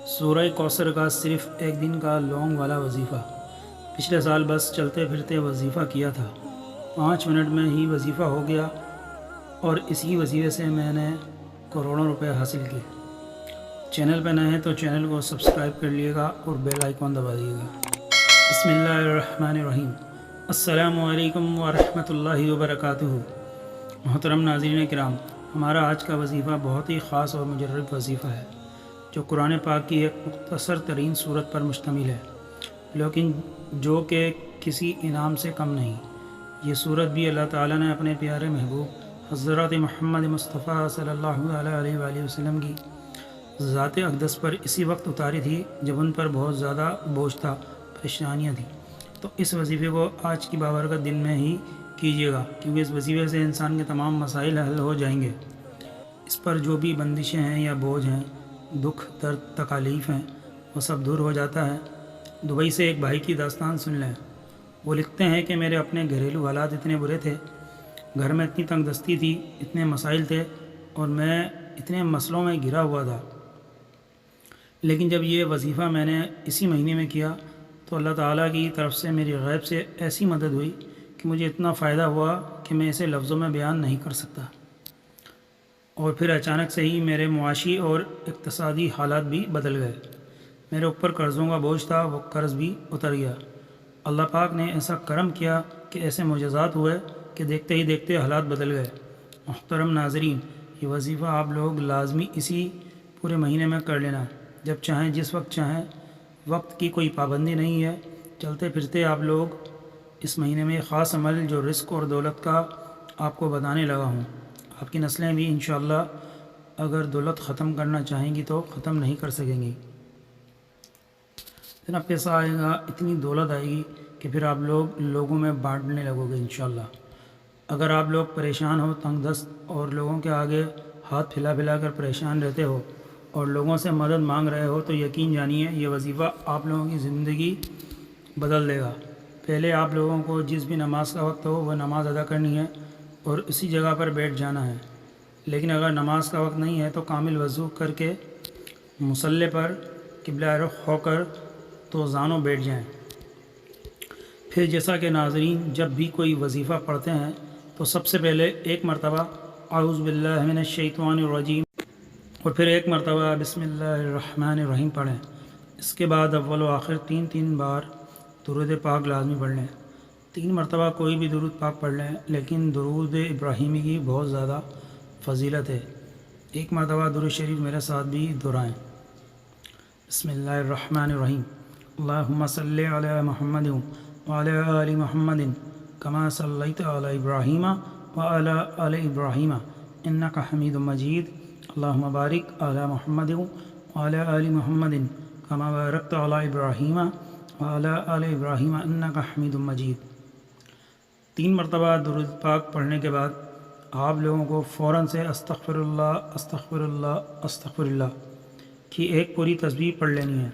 سورہ کوثر کا صرف ایک دن کا لونگ والا وظیفہ۔ پچھلے سال بس چلتے پھرتے وظیفہ کیا تھا، 5 منٹ میں ہی وظیفہ ہو گیا اور اسی وظیفے سے میں نے کروڑوں روپے حاصل کیے۔ چینل پہ نئے ہیں تو چینل کو سبسکرائب کر لیے گا اور بیل آئیکن دبا دیے گا۔ بسم اللہ الرحمن الرحیم۔ السلام علیکم ورحمۃ اللہ وبرکاتہ۔ محترم ناظرین کرام، ہمارا آج کا وظیفہ بہت ہی خاص اور مجرب وظیفہ ہے جو قرآن پاک کی ایک مختصر ترین صورت پر مشتمل ہے، لیکن جو کہ کسی انعام سے کم نہیں۔ یہ صورت بھی اللہ تعالیٰ نے اپنے پیارے محبوب حضرت محمد مصطفیٰ صلی اللہ علیہ وآلہ وسلم کی ذات اقدس پر اسی وقت اتاری تھی جب ان پر بہت زیادہ بوجھ تھا، پریشانیاں تھیں۔ تو اس وظیفے کو آج کی بابرکت دن میں ہی کیجیے گا، کیونکہ اس وظیفے سے انسان کے تمام مسائل حل ہو جائیں گے۔ اس پر جو بھی بندشیں ہیں یا بوجھ ہیں، دکھ درد تکالیف ہیں، وہ سب دور ہو جاتا ہے۔ دبئی سے ایک بھائی کی داستان سن لیں۔ وہ لکھتے ہیں کہ میرے اپنے گھریلو حالات اتنے برے تھے، گھر میں اتنی تنگ دستی تھی، اتنے مسائل تھے اور میں اتنے مسئلوں میں گھرا ہوا تھا، لیکن جب یہ وظیفہ میں نے اسی مہینے میں کیا تو اللہ تعالیٰ کی طرف سے میری غیب سے ایسی مدد ہوئی کہ مجھے اتنا فائدہ ہوا کہ میں اسے لفظوں میں بیان نہیں کر سکتا۔ اور پھر اچانک سے ہی میرے معاشی اور اقتصادی حالات بھی بدل گئے۔ میرے اوپر قرضوں کا بوجھ تھا، وہ قرض بھی اتر گیا۔ اللہ پاک نے ایسا کرم کیا کہ ایسے معجزات ہوئے کہ دیکھتے ہی دیکھتے حالات بدل گئے۔ محترم ناظرین، یہ وظیفہ آپ لوگ لازمی اسی پورے مہینے میں کر لینا، جب چاہیں جس وقت چاہیں، وقت کی کوئی پابندی نہیں ہے۔ چلتے پھرتے آپ لوگ اس مہینے میں خاص عمل جو رزق اور دولت کا آپ کو بتانے لگا ہوں، آپ کی نسلیں بھی انشاءاللہ اگر دولت ختم کرنا چاہیں گی تو ختم نہیں کر سکیں گی۔ اتنا پیسہ آئے گا، اتنی دولت آئے گی کہ پھر آپ لوگوں میں بانٹنے لگو گے انشاءاللہ۔ اگر آپ لوگ پریشان ہو، تنگ دست اور لوگوں کے آگے ہاتھ پھیلا پھیلا کر پریشان رہتے ہو اور لوگوں سے مدد مانگ رہے ہو تو یقین جانیے یہ وظیفہ آپ لوگوں کی زندگی بدل دے گا۔ پہلے آپ لوگوں کو جس بھی نماز کا وقت ہو وہ نماز ادا کرنی ہے اور اسی جگہ پر بیٹھ جانا ہے، لیکن اگر نماز کا وقت نہیں ہے تو کامل وضو کر کے مصلی پر قبلہ رخ ہو کر تو زانوں بیٹھ جائیں۔ پھر جیسا کہ ناظرین جب بھی کوئی وظیفہ پڑھتے ہیں تو سب سے پہلے ایک مرتبہ اعوذ باللہ من الشیطان الرجیم اور پھر ایک مرتبہ بسم اللہ الرحمن الرحیم پڑھیں۔ اس کے بعد اول و آخر 3 بار درود پاک لازمی پڑھ لیں۔ 3 مرتبہ کوئی بھی درود پاک پڑھ لیں، لیکن درود ابراہیمی کی بہت زیادہ فضیلت ہے۔ ایک مرتبہ درود شریف میرے ساتھ بھی دہرائیں۔ بسم اللہ الرحمن الرحیم۔ اللہم صلی علی محمد وعلی آل محمد کما صلیت علی ابراہیم وعلی آل ابراہیم انک حمید مجید۔ اللہم بارک علی محمد وعلی آل محمد کما بارکت علی ابراہیم وعلی آل ابراہیم انک حمید مجید۔ 3 مرتبہ درود پاک پڑھنے کے بعد آپ لوگوں کو فوراً سے استغفر اللہ استغفر اللہ استغفر اللہ کی ایک پوری تسبیح پڑھ لینی ہے۔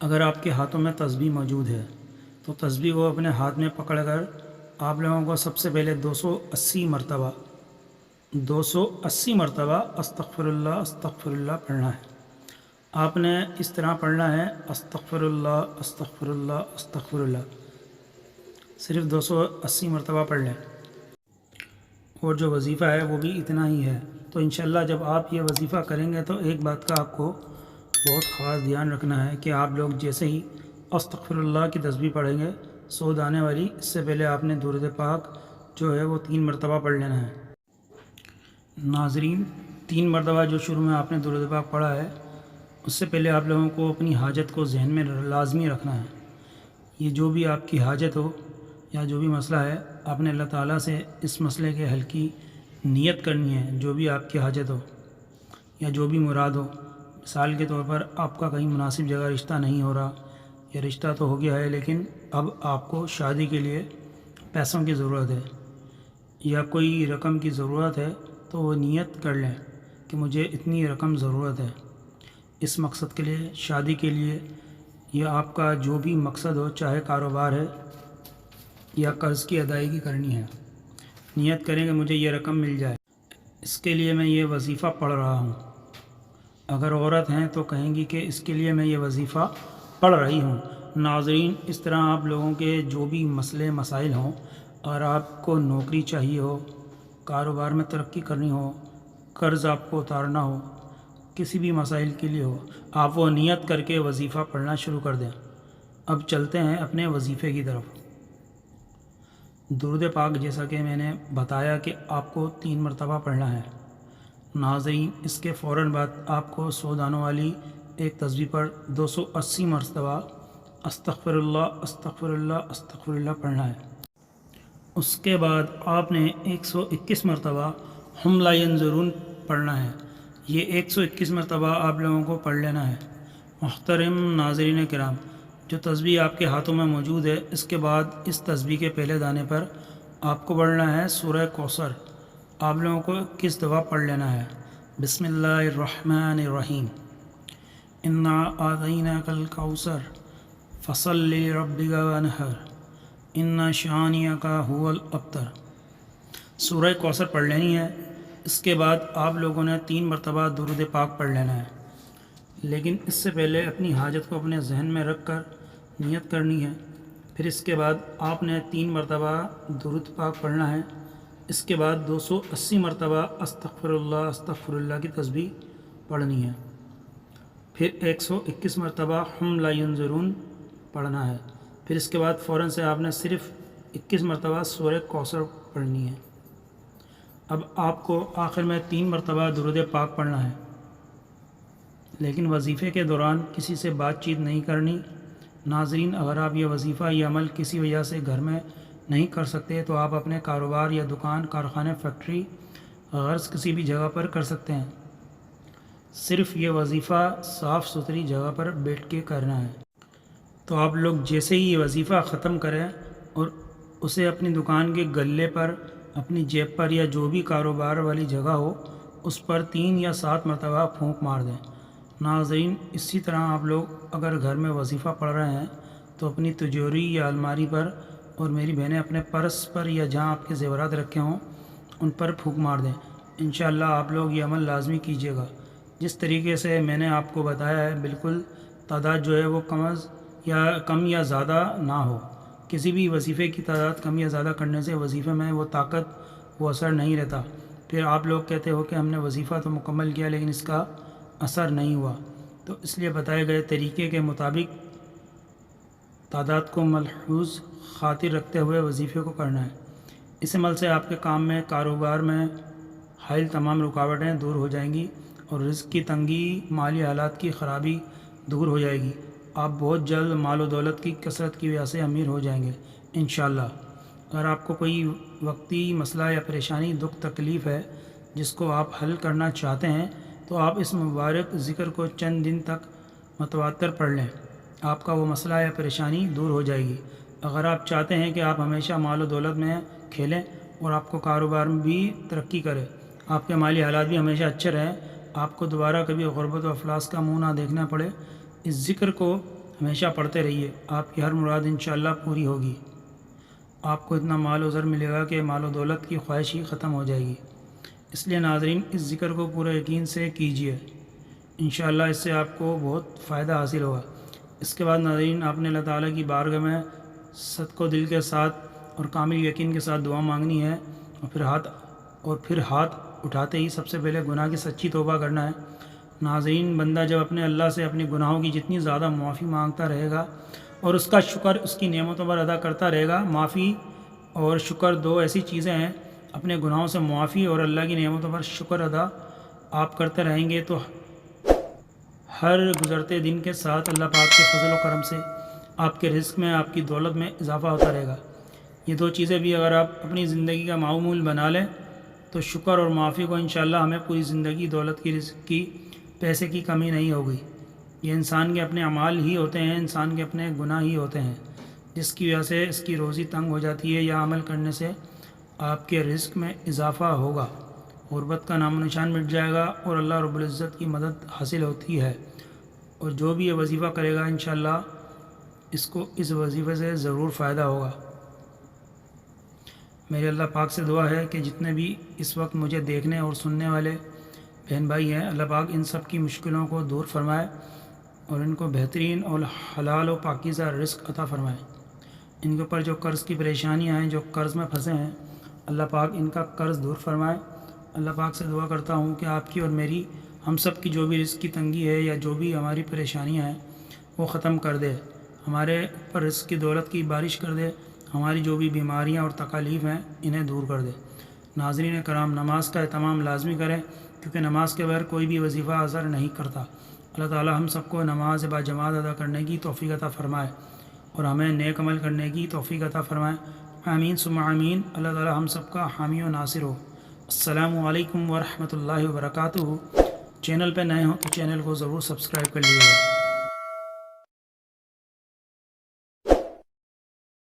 اگر آپ کے ہاتھوں میں تسبیح موجود ہے تو تسبیح کو اپنے ہاتھ میں پکڑ کر آپ لوگوں کو سب سے پہلے 280 مرتبہ استغفر اللہ پڑھنا ہے۔ آپ نے اس طرح پڑھنا ہے استغفر اللہ استغفر اللہ استغفر اللہ، صرف 280 مرتبہ پڑھ لیں۔ اور جو وظیفہ ہے وہ بھی اتنا ہی ہے۔ تو انشاءاللہ جب آپ یہ وظیفہ کریں گے تو ایک بات کا آپ کو بہت خاص دھیان رکھنا ہے کہ آپ لوگ جیسے ہی استغفر اللہ کی تسبیح پڑھیں گے، سود آنے والی، اس سے پہلے آپ نے درود پاک جو ہے وہ 3 مرتبہ پڑھ لینا ہے۔ ناظرین، 3 مرتبہ جو شروع میں آپ نے درود پاک پڑھا ہے، اس سے پہلے آپ لوگوں کو اپنی حاجت کو ذہن میں لازمی رکھنا ہے۔ یہ جو بھی آپ کی حاجت ہو یا جو بھی مسئلہ ہے، آپ نے اللہ تعالیٰ سے اس مسئلے کے حل کی نیت کرنی ہے۔ جو بھی آپ کی حاجت ہو یا جو بھی مراد ہو، مثال کے طور پر آپ کا کہیں مناسب جگہ رشتہ نہیں ہو رہا یا رشتہ تو ہو گیا ہے لیکن اب آپ کو شادی کے لیے پیسوں کی ضرورت ہے یا کوئی رقم کی ضرورت ہے، تو وہ نیت کر لیں کہ مجھے اتنی رقم ضرورت ہے اس مقصد کے لیے، شادی کے لیے، یا آپ کا جو بھی مقصد ہو، چاہے کاروبار ہے یا قرض کی ادائیگی کرنی ہے، نیت کریں کہ مجھے یہ رقم مل جائے، اس کے لیے میں یہ وظیفہ پڑھ رہا ہوں۔ اگر عورت ہیں تو کہیں گی کہ اس کے لیے میں یہ وظیفہ پڑھ رہی ہوں۔ ناظرین، اس طرح آپ لوگوں کے جو بھی مسئلے مسائل ہوں، اگر آپ کو نوکری چاہیے ہو، کاروبار میں ترقی کرنی ہو، قرض آپ کو اتارنا ہو، کسی بھی مسائل کے لیے ہو، آپ وہ نیت کر کے وظیفہ پڑھنا شروع کر دیں۔ اب چلتے ہیں اپنے وظیفے کی طرف۔ درود پاک جیسا کہ میں نے بتایا کہ آپ کو 3 مرتبہ پڑھنا ہے۔ ناظرین، اس کے فوراً بعد آپ کو 100 دانوں والی ایک تسبیح پر 280 مرتبہ استغفر اللہ استغفر اللہ استغفر اللہ پڑھنا ہے۔ اس کے بعد آپ نے 121 مرتبہ ہم لا ینظرون پڑھنا ہے۔ یہ 121 مرتبہ آپ لوگوں کو پڑھ لینا ہے۔ محترم ناظرین کرام، جو تسبیح آپ کے ہاتھوں میں موجود ہے، اس کے بعد اس تسبیح کے پہلے دانے پر آپ کو پڑھنا ہے سورہ کوثر۔ آپ لوگوں کو 21 دفعہ پڑھ لینا ہے۔ بسم اللہ الرحمن الرحیم۔ انا اعطیناک الکوثر فصل لربک وانحر ان شانئک ھو الابتر۔ سورہ کوثر پڑھ لینی ہے۔ اس کے بعد آپ لوگوں نے 3 مرتبہ درود پاک پڑھ لینا ہے، لیکن اس سے پہلے اپنی حاجت کو اپنے ذہن میں رکھ کر نیت کرنی ہے۔ پھر اس کے بعد آپ نے 3 مرتبہ درود پاک پڑھنا ہے۔ اس کے بعد 280 مرتبہ استغفر اللہ کی تسبیح پڑھنی ہے۔ پھر 121 مرتبہ ہم لا ینظرون پڑھنا ہے۔ پھر اس کے بعد فوراً سے آپ نے صرف 21 مرتبہ سورہ کوثر پڑھنی ہے۔ اب آپ کو آخر میں 3 مرتبہ درود پاک پڑھنا ہے، لیکن وظیفے کے دوران کسی سے بات چیت نہیں کرنی۔ ناظرین، اگر آپ یہ وظیفہ یا عمل کسی وجہ سے گھر میں نہیں کر سکتے تو آپ اپنے کاروبار یا دکان، کارخانے، فیکٹری، غرض کسی بھی جگہ پر کر سکتے ہیں۔ صرف یہ وظیفہ صاف ستھری جگہ پر بیٹھ کے کرنا ہے۔ تو آپ لوگ جیسے ہی یہ وظیفہ ختم کریں اور اسے اپنی دکان کے گلے پر، اپنی جیب پر یا جو بھی کاروبار والی جگہ ہو اس پر 3 یا 7 مرتبہ پھونک مار دیں۔ ناظرین، اسی طرح آپ لوگ اگر گھر میں وظیفہ پڑھ رہے ہیں تو اپنی تجوری یا الماری پر، اور میری بہنیں اپنے پرس پر یا جہاں آپ کے زیورات رکھے ہوں ان پر پھونک مار دیں۔ انشاءاللہ آپ لوگ یہ عمل لازمی کیجیے گا۔ جس طریقے سے میں نے آپ کو بتایا ہے، بالکل تعداد جو ہے وہ کم یا زیادہ نہ ہو۔ کسی بھی وظیفے کی تعداد کم یا زیادہ کرنے سے وظیفے میں وہ طاقت، وہ اثر نہیں رہتا۔ پھر آپ لوگ کہتے ہو کہ ہم نے وظیفہ تو مکمل کیا لیکن اس کا اثر نہیں ہوا، تو اس لیے بتائے گئے طریقے کے مطابق تعداد کو ملحوظ خاطر رکھتے ہوئے وظیفے کو کرنا ہے۔ اس عمل سے آپ کے کام میں، کاروبار میں حائل تمام رکاوٹیں دور ہو جائیں گی اور رزق کی تنگی، مالی حالات کی خرابی دور ہو جائے گی۔ آپ بہت جلد مال و دولت کی کثرت کی وجہ سے امیر ہو جائیں گے انشاءاللہ۔ اگر آپ کو کوئی وقتی مسئلہ یا پریشانی، دکھ، تکلیف ہے جس کو آپ حل کرنا چاہتے ہیں تو آپ اس مبارک ذکر کو چند دن تک متواتر پڑھ لیں، آپ کا وہ مسئلہ یا پریشانی دور ہو جائے گی۔ اگر آپ چاہتے ہیں کہ آپ ہمیشہ مال و دولت میں کھیلیں اور آپ کو کاروبار میں بھی ترقی کرے، آپ کے مالی حالات بھی ہمیشہ اچھے رہیں، آپ کو دوبارہ کبھی غربت و افلاس کا منہ نہ دیکھنا پڑے، اس ذکر کو ہمیشہ پڑھتے رہیے، آپ کی ہر مراد انشاءاللہ پوری ہوگی۔ آپ کو اتنا مال و زر ملے گا کہ مال و دولت کی خواہش ہی ختم ہو جائے گی۔ اس لیے ناظرین، اس ذکر کو پورے یقین سے کیجیے، انشاءاللہ اس سے آپ کو بہت فائدہ حاصل ہوگا۔ اس کے بعد ناظرین، آپ نے اللہ تعالیٰ کی بارگاہ میں صدق و دل کے ساتھ اور کامل یقین کے ساتھ دعا مانگنی ہے، اور پھر ہاتھ اٹھاتے ہی سب سے پہلے گناہ کی سچی توبہ کرنا ہے۔ ناظرین، بندہ جب اپنے اللہ سے اپنی گناہوں کی جتنی زیادہ معافی مانگتا رہے گا اور اس کا شکر اس کی نعمتوں پر ادا کرتا رہے گا، معافی اور شکر دو ایسی چیزیں ہیں، اپنے گناہوں سے معافی اور اللہ کی نعمتوں پر شکر ادا آپ کرتے رہیں گے تو ہر گزرتے دن کے ساتھ اللہ پاک کے فضل و کرم سے آپ کے رزق میں، آپ کی دولت میں اضافہ ہوتا رہے گا۔ یہ 2 چیزیں بھی اگر آپ اپنی زندگی کا معمول بنا لیں تو شکر اور معافی کو انشاءاللہ ہمیں پوری زندگی دولت کی، رزق کی، پیسے کی کمی نہیں ہوگی۔ یہ انسان کے اپنے اعمال ہی ہوتے ہیں، انسان کے اپنے گناہ ہی ہوتے ہیں جس کی وجہ سے اس کی روزی تنگ ہو جاتی ہے، یا عمل کرنے سے آپ کے رزق میں اضافہ ہوگا، غربت کا نام و نشان مٹ جائے گا اور اللہ رب العزت کی مدد حاصل ہوتی ہے۔ اور جو بھی یہ وظیفہ کرے گا انشاءاللہ اس کو اس وظیفے سے ضرور فائدہ ہوگا۔ میرے اللہ پاک سے دعا ہے کہ جتنے بھی اس وقت مجھے دیکھنے اور سننے والے بہن بھائی ہیں، اللہ پاک ان سب کی مشکلوں کو دور فرمائے اور ان کو بہترین اور حلال و پاکیزہ رزق عطا فرمائے۔ ان کے اوپر جو قرض کی پریشانیاں ہیں، جو قرض میں پھنسے ہیں، اللہ پاک ان کا قرض دور فرمائے۔ اللہ پاک سے دعا کرتا ہوں کہ آپ کی اور میری، ہم سب کی جو بھی رزق کی تنگی ہے یا جو بھی ہماری پریشانیاں ہیں وہ ختم کر دے، ہمارے اوپر رزق کی دولت کی بارش کر دے، ہماری جو بھی بیماریاں اور تکالیف ہیں انہیں دور کر دے۔ ناظرین کرام، نماز کا اہتمام لازمی کریں، کیونکہ نماز کے بغیر کوئی بھی وظیفہ اثر نہیں کرتا۔ اللہ تعالی ہم سب کو نماز با جماعت ادا کرنے کی توفیق عطا فرمائے اور ہمیں نیک عمل کرنے کی توفیق عطا فرمائے۔ آمین ثم آمین۔ اللہ تعالی ہم سب کا حامی و ناصر ہو۔ السلام علیکم ورحمۃ اللہ وبرکاتہ۔ چینل پہ نئے ہوں تو چینل کو ضرور سبسکرائب کر لیجیے گا۔